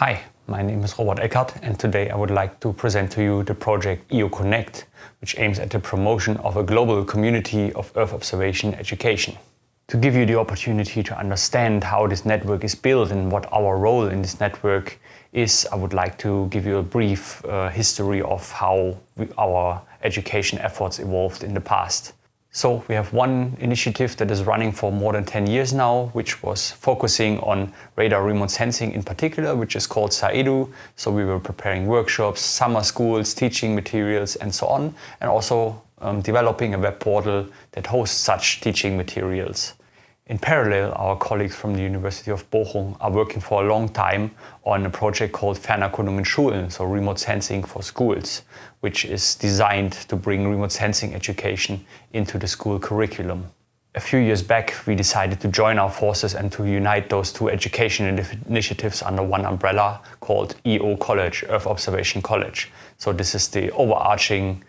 Hi, my name is Eckardt, and today I would like to present to you the project EOConnect, which aims at the promotion of a global community of Earth observation education. To give you the opportunity to understand how this network is built and what our role in this network is, I would like to give you a brief history of how our education efforts evolved in the past. So we have one initiative that is running for more than 10 years now, which was focusing on radar remote sensing in particular, which is called SAEedu. So we were preparing workshops, summer schools, teaching materials and so on, and also developing a web portal that hosts such teaching materials. In parallel, our colleagues from the University of Bochum are working for a long time on a project called Fernerkundung in Schulen, so remote sensing for schools, which is designed to bring remote sensing education into the school curriculum. A few years back, we decided to join our forces and to unite those two education initiatives under one umbrella called EO Earth Observation College. So this is the overarching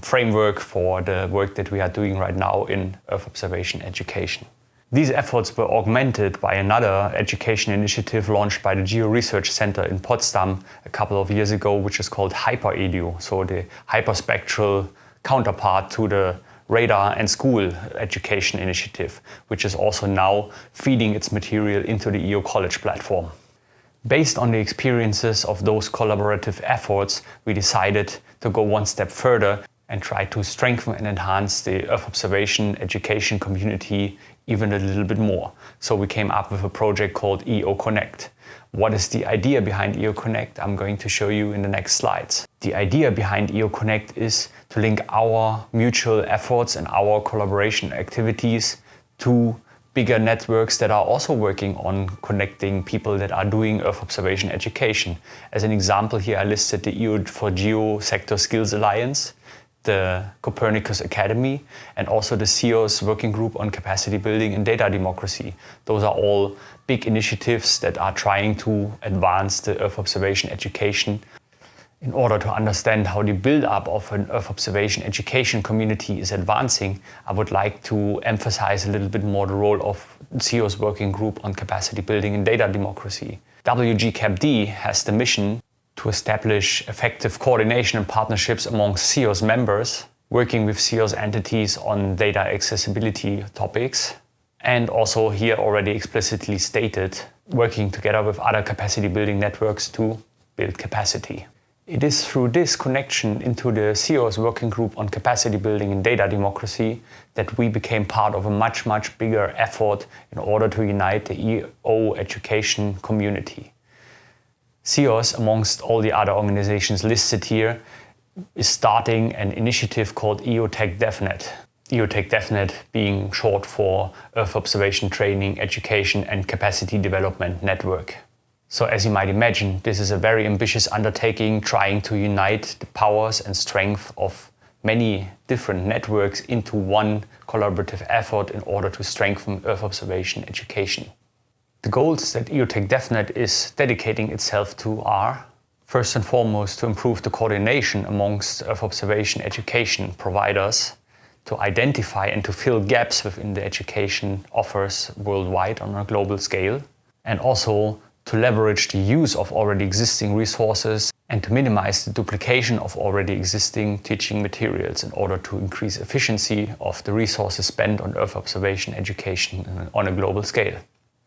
framework for the work that we are doing right now in Earth observation education. These efforts were augmented by another education initiative launched by the Geo Research Center in Potsdam a couple of years ago, which is called HyperEdu, so the hyperspectral counterpart to the radar and school education initiative, which is also now feeding its material into the EO College platform. Based on the experiences of those collaborative efforts, we decided to go one step further and try to strengthen and enhance the Earth observation education community even a little bit more. So we came up with a project called EOConnect. What is the idea behind EOConnect? I'm going to show you in the next slides. The idea behind EOConnect is to link our mutual efforts and our collaboration activities to bigger networks that are also working on connecting people that are doing Earth observation education. As an example here, I listed the EO4GEO Sector Skills Alliance, the Copernicus Academy, and also the CEO's Working Group on Capacity Building and Data Democracy. Those are all big initiatives that are trying to advance the Earth observation education. In order to understand how the build-up of an Earth observation education community is advancing, I would like to emphasize a little bit more the role of CEO's Working Group on Capacity Building and Data Democracy. WGCAPD has the mission to establish effective coordination and partnerships among CEO's members, working with CEO's entities on data accessibility topics, and also here already explicitly stated, working together with other capacity building networks to build capacity. It is through this connection into the CEO's Working Group on Capacity Building and Data Democracy that we became part of a much bigger effort in order to unite the EO education community. CEOs, amongst all the other organizations listed here, is starting an initiative called EOTECH DevNet. EOTECH DevNet being short for Earth Observation Training, Education and Capacity Development Network. So as you might imagine, this is a very ambitious undertaking trying to unite the powers and strength of many different networks into one collaborative effort in order to strengthen Earth observation education. The goals that EOTECH DevNet is dedicating itself to are, first and foremost, to improve the coordination amongst Earth observation education providers, to identify and to fill gaps within the education offers worldwide on a global scale, and also to leverage the use of already existing resources and to minimize the duplication of already existing teaching materials in order to increase efficiency of the resources spent on Earth observation education on a global scale.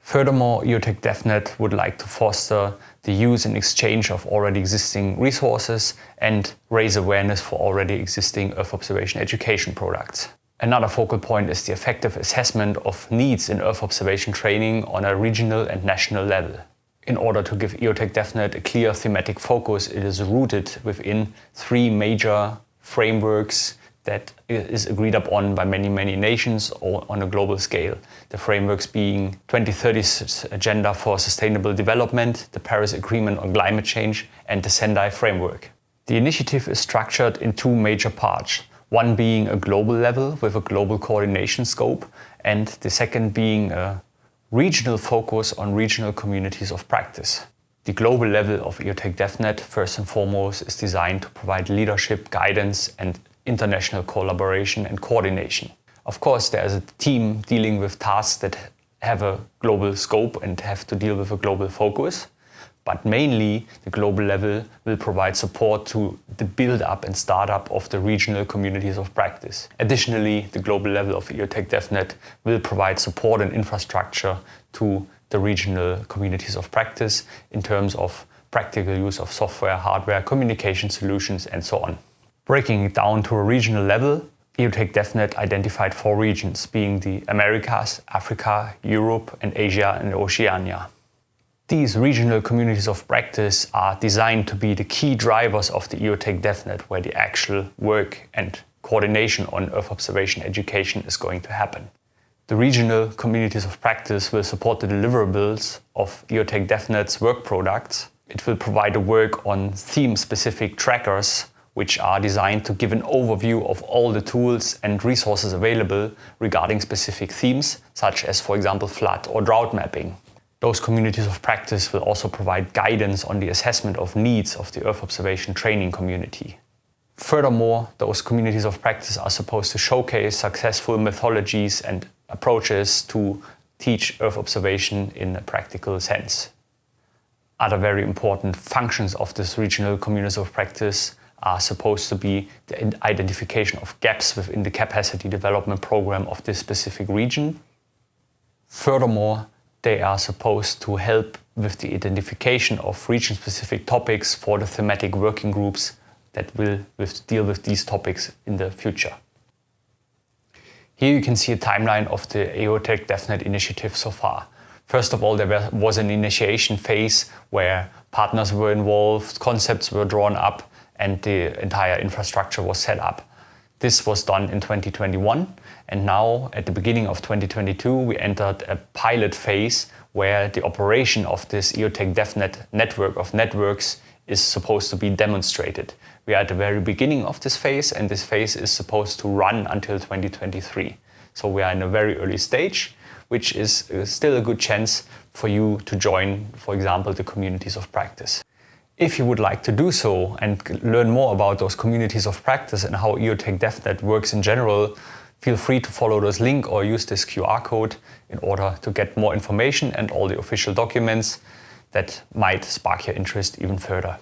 Furthermore, EOTECH DevNet would like to foster the use and exchange of already existing resources and raise awareness for already existing Earth observation education products. Another focal point is the effective assessment of needs in Earth observation training on a regional and national level. In order to give EOTECH DevNet a clear thematic focus, it is rooted within three major frameworks that is agreed upon by many nations or on a global scale. The frameworks being 2030's Agenda for Sustainable Development, the Paris Agreement on Climate Change, and the Sendai Framework. The initiative is structured in two major parts, one being a global level with a global coordination scope, and the second being a regional focus on regional communities of practice. The global level of EOTECH DevNet, first and foremost, is designed to provide leadership, guidance, and international collaboration and coordination. Of course, there is a team dealing with tasks that have a global scope and have to deal with a global focus. But mainly, the global level will provide support to the build-up and startup of the regional communities of practice. Additionally, the global level of EOTECH DevNet will provide support and infrastructure to the regional communities of practice in terms of practical use of software, hardware, communication solutions, and so on. Breaking it down to a regional level, EOTECH DevNet identified 4 regions, being the Americas, Africa, Europe, and Asia and Oceania. These regional communities of practice are designed to be the key drivers of the EOTECH DevNet, where the actual work and coordination on Earth observation education is going to happen. The regional communities of practice will support the deliverables of EOTECH DevNet's work products. It will provide a work on theme-specific trackers, which are designed to give an overview of all the tools and resources available regarding specific themes, such as, for example, flood or drought mapping. Those communities of practice will also provide guidance on the assessment of needs of the Earth observation training community. Furthermore, those communities of practice are supposed to showcase successful methodologies and approaches to teach Earth observation in a practical sense. Other very important functions of this regional communities of practice are supposed to be the identification of gaps within the capacity development program of this specific region. Furthermore, they are supposed to help with the identification of region-specific topics for the thematic working groups that will deal with these topics in the future. Here you can see a timeline of the EOTECH DevNet initiative so far. First of all, there was an initiation phase where partners were involved, concepts were drawn up, and the entire infrastructure was set up. This was done in 2021, and now at the beginning of 2022 we entered a pilot phase where the operation of this EOTECH DevNet network of networks is supposed to be demonstrated. We are at the very beginning of this phase, and this phase is supposed to run until 2023. So we are in a very early stage, which is still a good chance for you to join, for example, the communities of practice. If you would like to do so and learn more about those communities of practice and how EOTECH DevNet works in general, feel free to follow this link or use this QR code in order to get more information and all the official documents that might spark your interest even further.